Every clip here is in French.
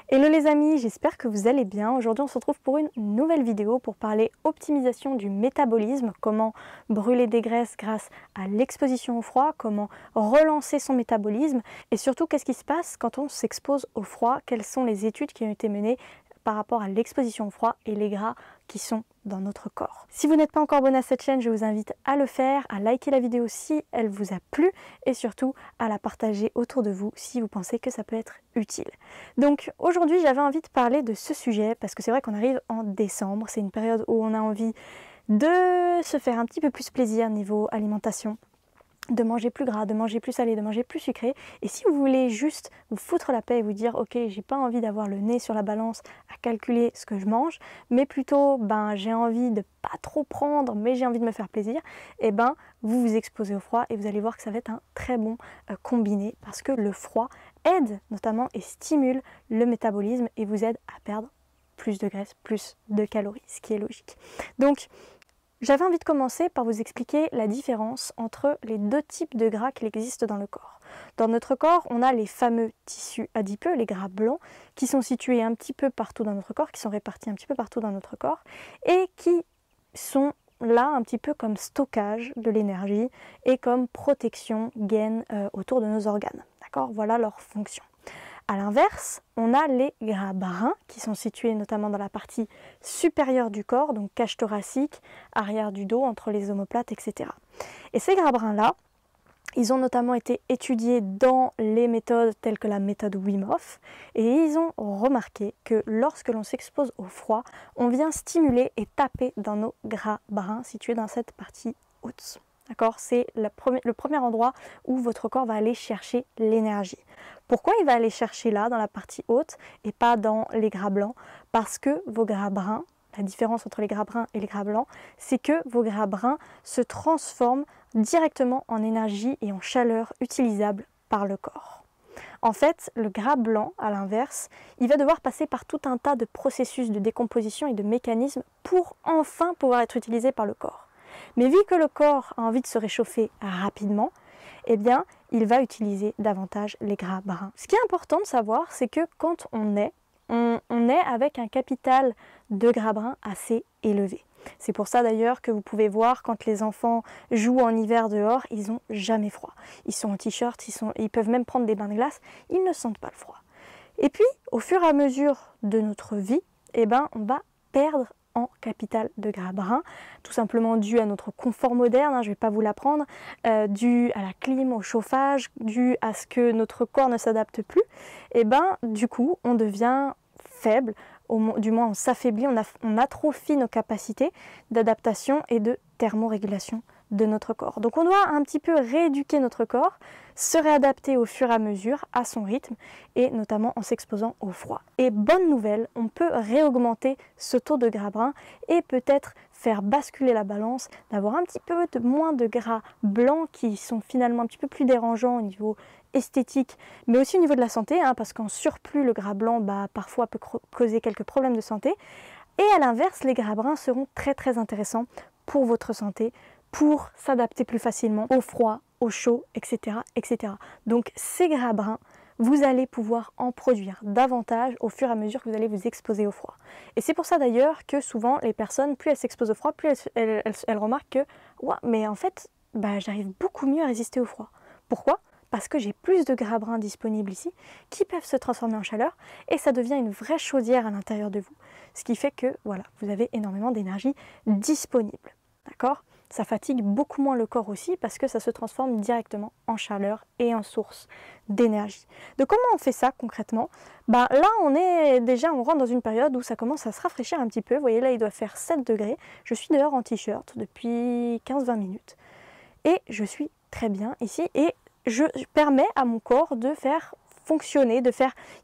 Hello les amis, j'espère que vous allez bien. Aujourd'hui on se retrouve pour une nouvelle vidéo pour parler optimisation du métabolisme, comment brûler des graisses grâce à l'exposition au froid, comment relancer son métabolisme et surtout qu'est-ce qui se passe quand on s'expose au froid, quelles sont les études qui ont été menées par rapport à l'exposition au froid et les gras qui sont dans notre corps. Si vous n'êtes pas encore abonné à cette chaîne, je vous invite à le faire, à liker la vidéo si elle vous a plu et surtout à la partager autour de vous si vous pensez que ça peut être utile. Donc aujourd'hui j'avais envie de parler de ce sujet parce que c'est vrai qu'on arrive en décembre, c'est une période où on a envie de se faire un petit peu plus plaisir niveau alimentation, de manger plus gras, de manger plus salé, de manger plus sucré. Et si vous voulez juste vous foutre la paix et vous dire ok, j'ai pas envie d'avoir le nez sur la balance à calculer ce que je mange, mais plutôt j'ai envie de pas trop prendre mais j'ai envie de me faire plaisir, et vous vous exposez au froid et vous allez voir que ça va être un très bon combiné parce que le froid aide notamment et stimule le métabolisme et vous aide à perdre plus de graisse, plus de calories, ce qui est logique. Donc j'avais envie de commencer par vous expliquer la différence entre les deux types de gras qui existent dans le corps. Dans notre corps, on a les fameux tissus adipeux, les gras blancs, qui sont situés un petit peu partout dans notre corps, qui sont répartis un petit peu partout dans notre corps, et qui sont là un petit peu comme stockage de l'énergie et comme protection, gaine autour de nos organes. D'accord ? Voilà leur fonction. A l'inverse, on a les gras bruns qui sont situés notamment dans la partie supérieure du corps, donc cage thoracique, arrière du dos, entre les omoplates, etc. Et ces gras bruns-là, ils ont notamment été étudiés dans les méthodes telles que la méthode Wim Hof et ils ont remarqué que lorsque l'on s'expose au froid, on vient stimuler et taper dans nos gras bruns situés dans cette partie haute. D'accord ? C'est le premier endroit où votre corps va aller chercher l'énergie. Pourquoi il va aller chercher là, dans la partie haute, et pas dans les gras blancs? Parce que vos gras bruns, la différence entre les gras bruns et les gras blancs, c'est que vos gras bruns se transforment directement en énergie et en chaleur utilisable par le corps. En fait, le gras blanc, à l'inverse, il va devoir passer par tout un tas de processus de décomposition et de mécanismes pour enfin pouvoir être utilisé par le corps. Mais vu que le corps a envie de se réchauffer rapidement, eh bien, il va utiliser davantage les gras bruns. Ce qui est important de savoir, c'est que quand on est avec un capital de gras bruns assez élevé. C'est pour ça d'ailleurs que vous pouvez voir quand les enfants jouent en hiver dehors, ils n'ont jamais froid. Ils sont en t-shirt, ils peuvent même prendre des bains de glace, ils ne sentent pas le froid. Et puis, au fur et à mesure de notre vie, on va perdre en capital de gras bruns, tout simplement dû à notre confort moderne, je ne vais pas vous l'apprendre, dû à la clim, au chauffage, dû à ce que notre corps ne s'adapte plus, du coup on devient faible, du moins on s'affaiblit, on atrophie nos capacités d'adaptation et de thermorégulation de notre corps. Donc on doit un petit peu rééduquer notre corps, se réadapter au fur et à mesure à son rythme et notamment en s'exposant au froid. Et bonne nouvelle, on peut réaugmenter ce taux de gras bruns et peut-être faire basculer la balance, d'avoir un petit peu moins de gras blancs qui sont finalement un petit peu plus dérangeants au niveau esthétique, mais aussi au niveau de la santé, parce qu'en surplus, le gras blanc parfois peut causer quelques problèmes de santé. Et à l'inverse, les gras bruns seront très très intéressants pour votre santé, pour s'adapter plus facilement au froid, au chaud, etc., etc. Donc ces gras bruns, vous allez pouvoir en produire davantage au fur et à mesure que vous allez vous exposer au froid. Et c'est pour ça d'ailleurs que souvent les personnes, plus elles s'exposent au froid, plus elles remarquent que mais en fait, j'arrive beaucoup mieux à résister au froid. Pourquoi ? Parce que j'ai plus de gras bruns disponibles ici qui peuvent se transformer en chaleur et ça devient une vraie chaudière à l'intérieur de vous. Ce qui fait que voilà, vous avez énormément d'énergie disponible. D'accord ? Ça fatigue beaucoup moins le corps aussi parce que ça se transforme directement en chaleur et en source d'énergie. Donc comment on fait ça concrètement ? Là on rentre dans une période où ça commence à se rafraîchir un petit peu. Vous voyez là il doit faire 7 degrés. Je suis dehors en t-shirt depuis 15-20 minutes. Et je suis très bien ici et je permets à mon corps de faire fonctionner, il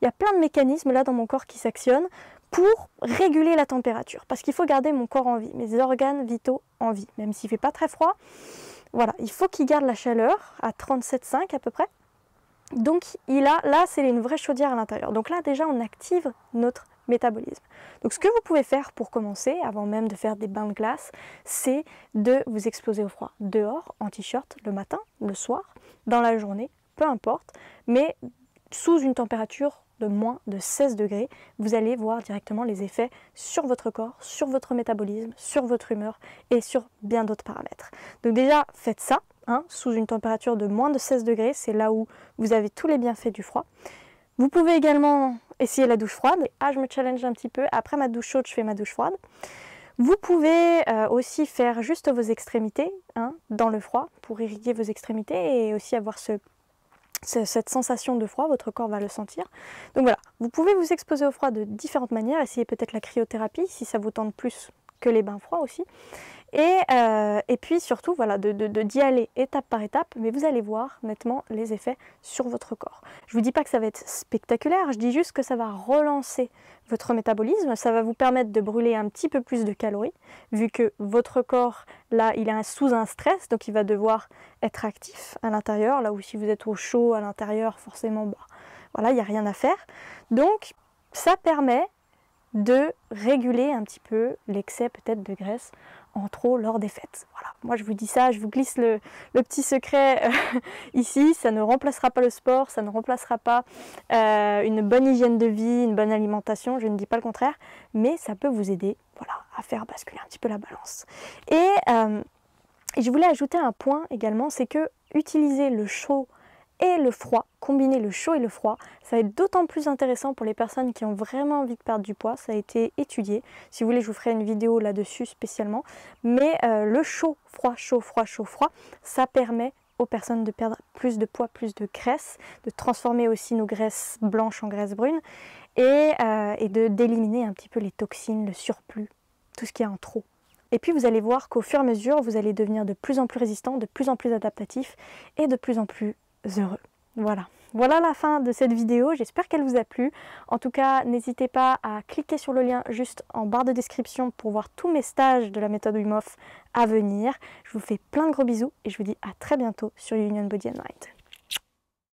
y a plein de mécanismes là dans mon corps qui s'actionnent pour réguler la température, parce qu'il faut garder mon corps en vie, mes organes vitaux en vie, même s'il ne fait pas très froid, voilà, il faut qu'il garde la chaleur à 37,5 à peu près, donc là c'est une vraie chaudière à l'intérieur, donc là déjà on active notre métabolisme. Donc ce que vous pouvez faire pour commencer, avant même de faire des bains de glace, c'est de vous exposer au froid, dehors, en t-shirt, le matin, le soir, dans la journée, peu importe, mais sous une température de moins de 16 degrés, vous allez voir directement les effets sur votre corps, sur votre métabolisme, sur votre humeur et sur bien d'autres paramètres. Donc déjà, faites ça, hein, sous une température de moins de 16 degrés, c'est là où vous avez tous les bienfaits du froid. Vous pouvez également essayer la douche froide. Je me challenge un petit peu. Après ma douche chaude, je fais ma douche froide. Vous pouvez aussi faire juste vos extrémités, hein, dans le froid pour irriguer vos extrémités et aussi avoir cette sensation de froid, votre corps va le sentir. Donc voilà, vous pouvez vous exposer au froid de différentes manières. Essayez peut-être la cryothérapie si ça vous tente plus que les bains froids aussi. Et puis surtout, voilà, d'y aller étape par étape, mais vous allez voir nettement les effets sur votre corps. Je ne vous dis pas que ça va être spectaculaire, je dis juste que ça va relancer votre métabolisme, ça va vous permettre de brûler un petit peu plus de calories, vu que votre corps, là, il est sous un stress, donc il va devoir être actif à l'intérieur, là où si vous êtes au chaud à l'intérieur, forcément, bah, voilà, il n'y a rien à faire. Donc, ça permet de réguler un petit peu l'excès peut-être de graisse en trop lors des fêtes. Voilà, moi je vous dis ça, je vous glisse le petit secret ici, ça ne remplacera pas le sport, ça ne remplacera pas une bonne hygiène de vie, une bonne alimentation, je ne dis pas le contraire, mais ça peut vous aider, voilà, à faire basculer un petit peu la balance. Et je voulais ajouter un point également, c'est que utiliser le chaud et le froid, combiner le chaud et le froid, ça va être d'autant plus intéressant pour les personnes qui ont vraiment envie de perdre du poids, ça a été étudié, si vous voulez je vous ferai une vidéo là-dessus spécialement, mais le chaud, froid, chaud, froid, chaud, froid, ça permet aux personnes de perdre plus de poids, plus de graisse, de transformer aussi nos graisses blanches en graisses brunes et d'éliminer un petit peu les toxines, le surplus, tout ce qui est en trop. Et puis vous allez voir qu'au fur et à mesure, vous allez devenir de plus en plus résistant, de plus en plus adaptatif et de plus en plus heureux. Voilà la fin de cette vidéo, j'espère qu'elle vous a plu. En tout cas, n'hésitez pas à cliquer sur le lien juste en barre de description pour voir tous mes stages de la méthode Wim Hof à venir. Je vous fais plein de gros bisous et je vous dis à très bientôt sur Union Body and Mind.